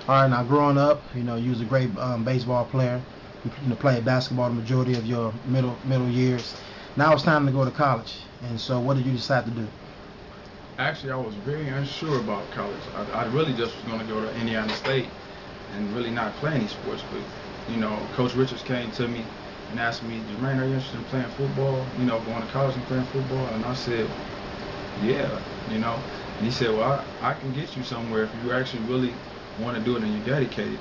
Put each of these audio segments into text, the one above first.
All right, now growing up, you was a great baseball player. You played basketball the majority of your middle years. Now it's time to go to college. And so, what did you decide to do? Actually, I was very unsure about college. I really just was going to go to Indiana State and really not play any sports. But, Coach Richards came to me and asked me, Jermaine, are you interested in playing football? Going to college and playing football? And I said, yeah, And he said, well, I can get you somewhere if you actually really want to do it and you're dedicated.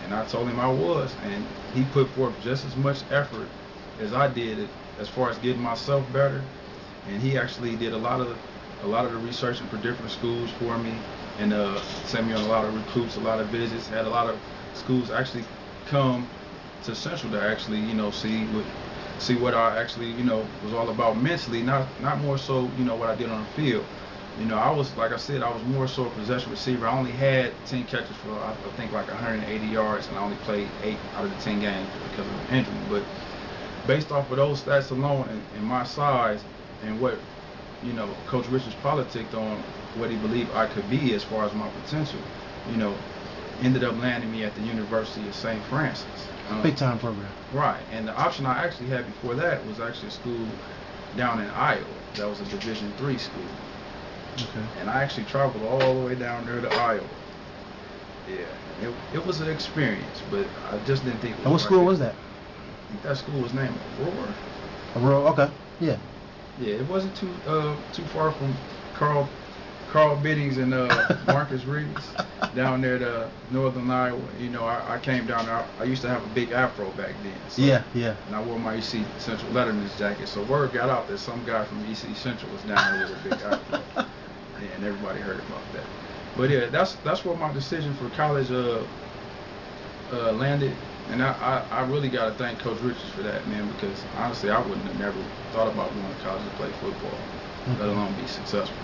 And I told him I was. And he put forth just as much effort as I did as far as getting myself better. And he actually did a lot of the researching for different schools for me, and sent me on a lot of recruits, a lot of visits. Had a lot of schools actually come to Central to actually, see what I actually, was all about mentally, not more so, what I did on the field. I was, like I said, I was more so a possession receiver. I only had 10 catches for, I think, like 180 yards, and I only played 8 out of the 10 games because of an injury. But based off of those stats alone and my size and what, Coach Richards politicked on what he believed I could be as far as my potential, ended up landing me at the University of St. Francis. Big time program. Right, and the option I actually had before that was actually a school down in Iowa. That was a Division III school. Okay. And I actually traveled all the way down there to Iowa. Yeah, it was an experience, but I just didn't think it was. And what school was that? I think that school was named Aurora. Aurora, okay, yeah. Yeah, it wasn't too far from Carl Biddings and Marcus Reeves down there to northern Iowa. I came down there. I used to have a big afro back then. So, yeah. And I wore my EC Central Letterman's jacket. So word got out that some guy from EC Central was down there with a big afro. Yeah, and everybody heard about that. But yeah, that's where my decision for college landed. And I really got to thank Coach Richards for that, man, because honestly, I wouldn't have never thought about going to college to play football, let alone be successful.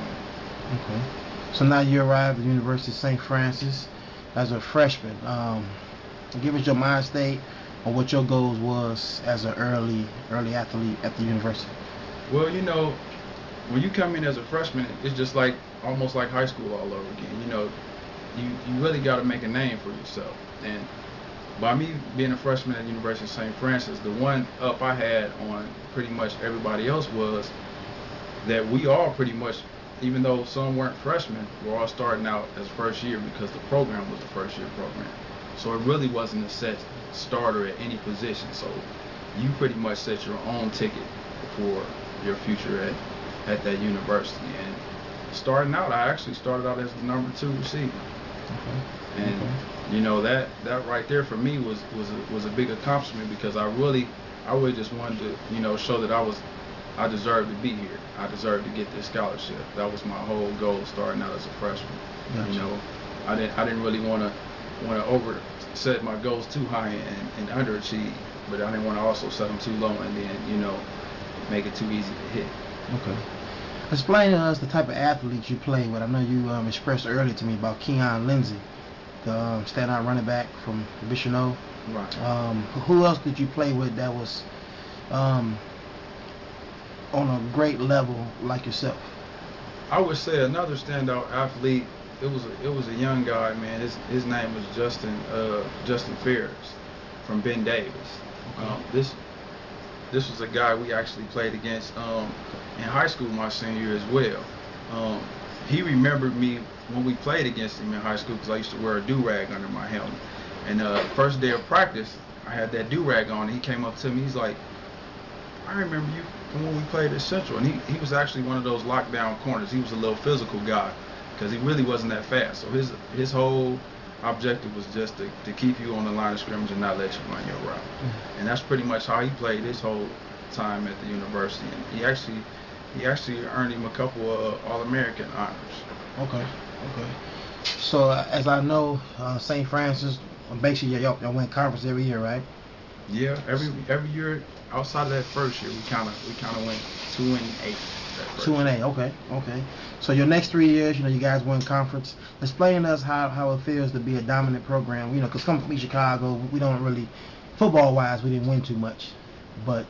Okay. So now you arrived at the University of St. Francis as a freshman. Give us your mind state on what your goals was as an early athlete at the university. Well, when you come in as a freshman, it's just like almost like high school all over again. You really got to make a name for yourself. And by me being a freshman at the University of St. Francis, the one up I had on pretty much everybody else was that we all pretty much, even though some weren't freshmen, we're all starting out as first year because the program was a first year program. So it really wasn't a set starter at any position. So you pretty much set your own ticket for your future at that university. And starting out, I actually started out as the number 2 receiver. Okay. And that right there for me was a big accomplishment because I really just wanted to show that I deserved to be here. I deserved to get this scholarship. That was my whole goal starting out as a freshman. Gotcha. I didn't really want to over set my goals too high and underachieve, but I didn't want to also set them too low and then make it too easy to hit. Okay. Explain to us the type of athletes you play with. I know you expressed earlier to me about Keon Lindsay, the standout running back from Bichonneau. Right. Who else did you play with that was on a great level like yourself? I would say another standout athlete. It was a young guy, man. His name was Justin Fears from Ben Davis. Okay. This was a guy we actually played against in high school my senior year as well. He remembered me when we played against him in high school because I used to wear a do-rag under my helmet. And first day of practice, I had that do-rag on. And he came up to me. He's like, I remember you from when we played at Central. And he was actually one of those lockdown corners. He was a little physical guy because he really wasn't that fast. So his whole objective was just to keep you on the line of scrimmage and not let you run your route. Mm-hmm. And that's pretty much how he played his whole time at the university. And he actually earned him a couple of All-American honors. Okay. So as I know, St. Francis, basically y'all win conference every year, right? Yeah, every year outside of that first year, we kind of went 2-8. 2-8. Okay. So your next 3 years, you guys win conference. Explain to us how it feels to be a dominant program. Because coming from Chicago, we don't really, football-wise, we didn't win too much, but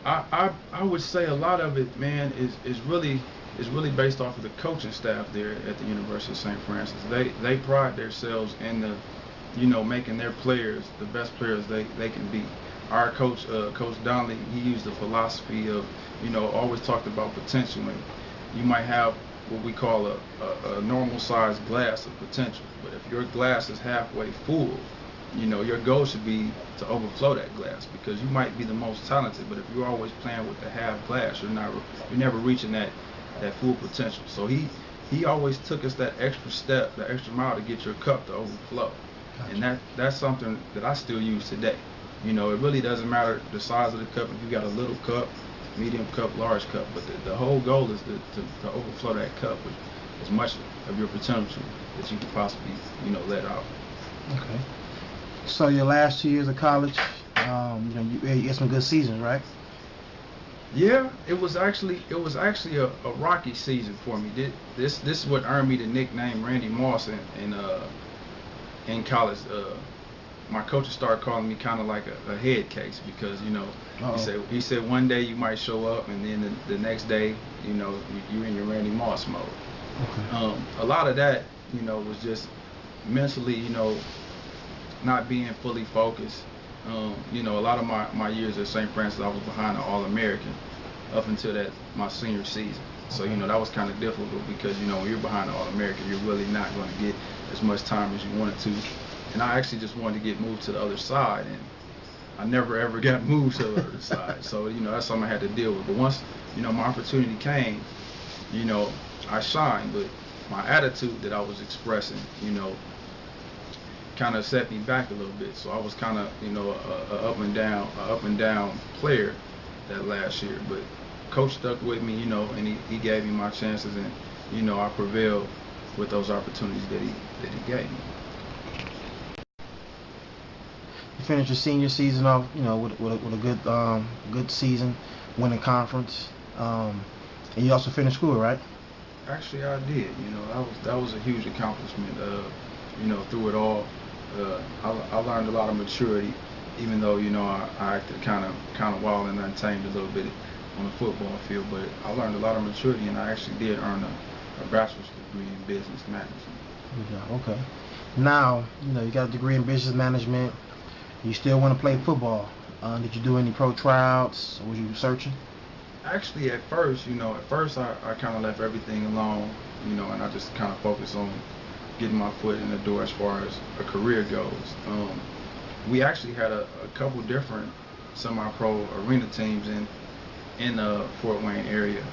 I would say a lot of it, man, is really is really based off of the coaching staff there at the University of St. Francis. They pride themselves in the, making their players the best players they can be. Our coach, Coach Donnelly, he used the philosophy of, always talked about potential. And you might have what we call a normal sized glass of potential, but if your glass is halfway full, your goal should be to overflow that glass, because you might be the most talented, but if you're always playing with the half glass, you're never reaching that full potential. So he always took us that extra step, that extra mile to get your cup to overflow. Gotcha. And that's something that I still use today. It really doesn't matter the size of the cup, if you got a little cup, medium cup, large cup, but the whole goal is to overflow that cup with as much of your potential that you can possibly, let out. Okay. So your last 2 years of college, you had some good seasons, right? Yeah, it was actually a rocky season for me. This is what earned me the nickname Randy Moss in college. My coaches started calling me kind of like a head case, because he said one day you might show up, and then the next day you're in your Randy Moss mode. Okay. A lot of that was just mentally not being fully focused. A lot of my years at St. Francis, I was behind an All-American up until my senior season. So that was kind of difficult, because when you're behind an All-American, you're really not going to get as much time as you wanted to. And I actually just wanted to get moved to the other side, and I never ever got moved to the other side. So that's something I had to deal with. But once my opportunity came, I shined. But my attitude that I was expressing, kind of set me back a little bit. So I was kind of a up and down player that last year. But coach stuck with me, and he gave me my chances, and I prevailed with those opportunities that he gave me. You finished your senior season off, with a good season, winning conference, and you also finished school, right? Actually, I did. That was a huge accomplishment. Through it all, I learned a lot of maturity, even though I acted kind of wild and untamed a little bit on the football field. But I learned a lot of maturity, and I actually did earn a bachelor's degree in business management. Yeah. Okay. Now, you got a degree in business management. You still want to play football. Did you do any pro tryouts, or was you searching? Actually, at first I kind of left everything alone, and I just kind of focused on getting my foot in the door as far as a career goes. We actually had a couple different semi-pro arena teams in the Fort Wayne area.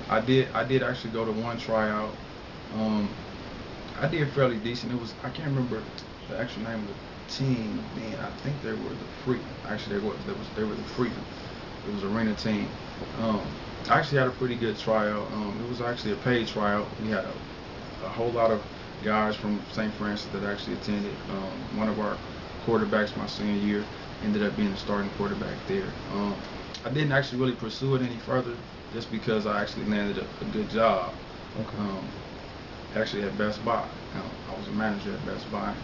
I did actually go to one tryout. I did fairly decent. I can't remember the actual name of the team then. I think they were the Freedom. Actually, they were the Freedom. It was an arena team. I actually had a pretty good tryout. It was actually a paid tryout. We had a whole lot of guys from St. Francis that actually attended. One of our quarterbacks my senior year ended up being the starting quarterback there. I didn't actually really pursue it any further, just because I actually landed a good job. Okay. Actually at Best Buy. I was a manager at Best Buy,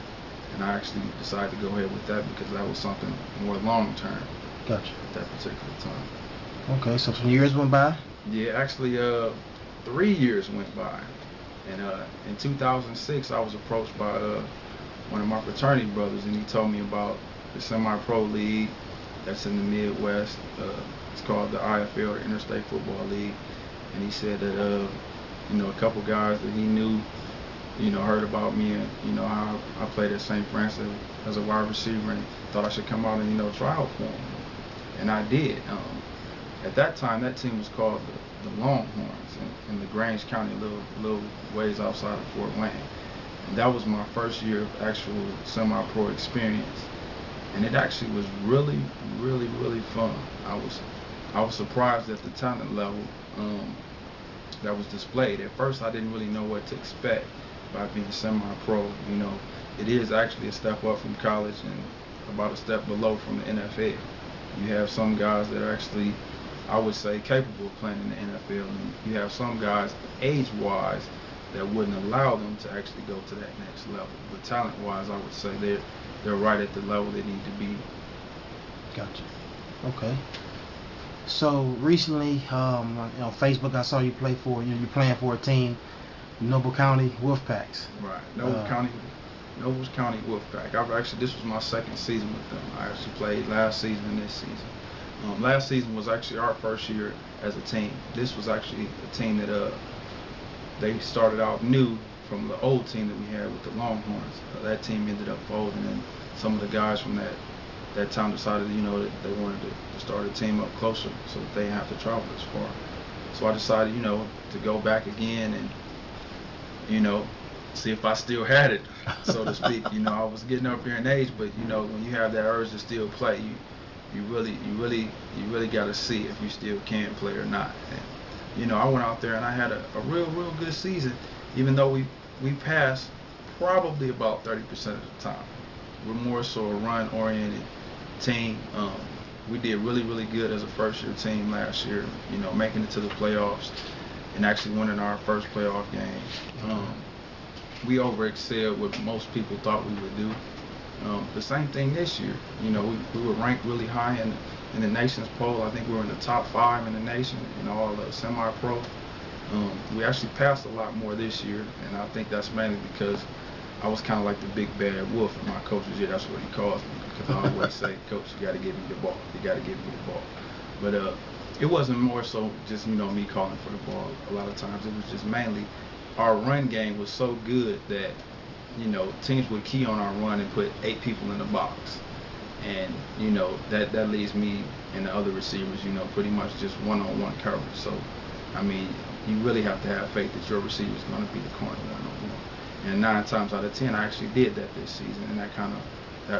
and I actually decided to go ahead with that because that was something more long term. Gotcha. At that particular time. Okay, so some years went by? Yeah, actually 3 years went by. And in 2006, I was approached by one of my fraternity brothers, and he told me about the semi-pro league that's in the Midwest. It's called the IFL, the Interstate Football League. And he said that a couple guys that he knew, heard about me and how I played at St. Francis as a wide receiver, and thought I should come out and try out for him. And I did. At that time, that team was called the Longhorns in LaGrange County, a little ways outside of Fort Wayne. And that was my first year of actual semi-pro experience. And it actually was really, really, really fun. I was surprised at the talent level that was displayed. At first, I didn't really know what to expect by being semi-pro. It is actually a step up from college and about a step below from the NFL. You have some guys that are actually, I would say, capable of playing in the NFL, and you have some guys, age-wise, that wouldn't allow them to actually go to that next level. But talent-wise, I would say they're right at the level they need to be. Gotcha. Okay. So recently, Facebook, I saw you play for. You're playing for a team, Noble County Wolfpacks. Right, Nobles County Wolfpack. This was my second season with them. I actually played last season and this season. Last season was actually our first year as a team. This was actually a team that they started out new from the old team that we had with the Longhorns. That team ended up folding, and some of the guys from that time decided, that they wanted to start a team up closer so that they didn't have to travel as far. So I decided, to go back again and, see if I still had it, so to speak. I was getting up there in age, but when you have that urge to still play, you really got to see if you still can play or not. And I went out there and I had a real good season, even though we passed probably about 30% of the time. We're more so a run-oriented team. We did really good as a first-year team last year, making it to the playoffs and actually winning our first playoff game. We overexcelled what most people thought we would do. The same thing this year. We were ranked really high in the nation's poll. I think we were in the top 5 in the nation in all the semi-pro. We actually passed a lot more this year, and I think that's mainly because I was kind of like the big bad wolf in my coach's year. That's what he calls me, because I always say, Coach, you got to give me the ball. You got to give me the ball. But it wasn't more so just me calling for the ball. A lot of times it was just mainly our run game was so good that teams would key on our run and put 8 people in the box, and that leaves me and the other receivers pretty much just one-on-one coverage. So I mean, you really have to have faith that your receiver is going to be the corner one-on-one. And 9 times out of 10, I actually did that this season, and that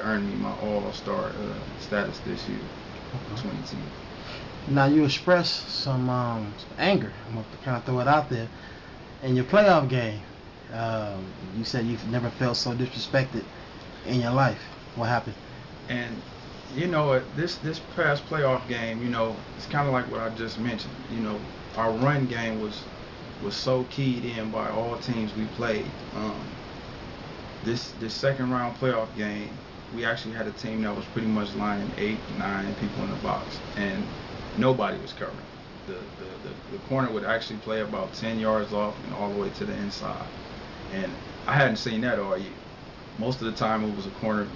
earned me my all-star status this year, 2010. Now you expressed some anger. I'm going to kind of throw it out there. In your playoff game, you said you've never felt so disrespected in your life. What happened? And this past playoff game, it's kind of like what I just mentioned. Our run game was so keyed in by all teams we played. This second round playoff game, we actually had a team that was pretty much lining 8, 9 people in the box, and nobody was covering. The corner would actually play about 10 yards off and all the way to the inside. And I hadn't seen that all year. Most of the time it was a corner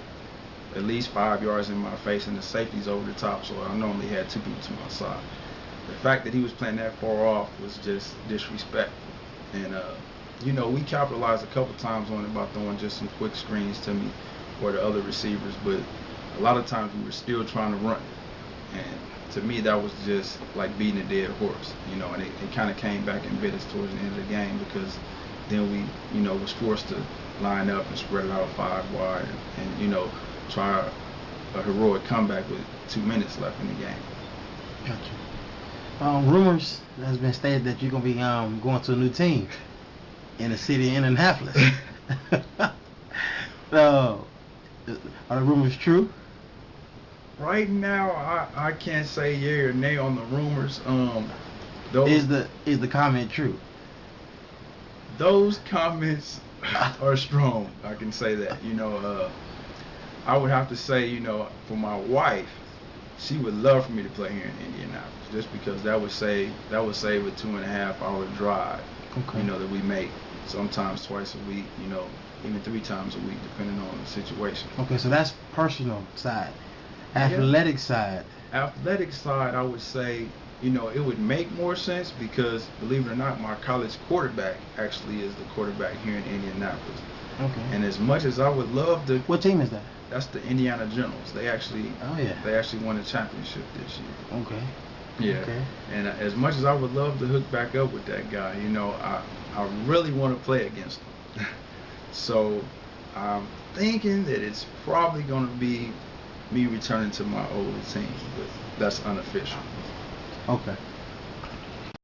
at least 5 yards in my face, and the safety's over the top, so I normally had 2 people to my side. The fact that he was playing that far off was just disrespectful. And we capitalized a couple times on it by throwing just some quick screens to me or the other receivers, but a lot of times we were still trying to run. And to me, that was just like beating a dead horse, and it kind of came back and bit us towards the end of the game, because then we, was forced to line up and spread it out 5 wide and try a heroic comeback with 2 minutes left in the game. Gotcha. Rumors has been stated that you're going to be going to a new team in the city of Indianapolis. Are the rumors true? Right now, I can't say yea or nay on the rumors. Is the comment true? Those comments are strong. I can say that. I would have to say, for my wife, she would love for me to play here in Indianapolis, just because that would save a 2.5-hour drive. Okay. That we make sometimes twice a week. Even 3 times a week, depending on the situation. Okay, so that's personal side. Athletic side. Athletic side, I would say, it would make more sense, because, believe it or not, my college quarterback actually is the quarterback here in Indianapolis. Okay. And as much as I would love to... What team is that? That's the Indiana Generals. They actually won a championship this year. Okay. Yeah. Okay. And as much as I would love to hook back up with that guy, I really want to play against him. So I'm thinking that it's probably going to be me returning to my old team, but that's unofficial. Okay.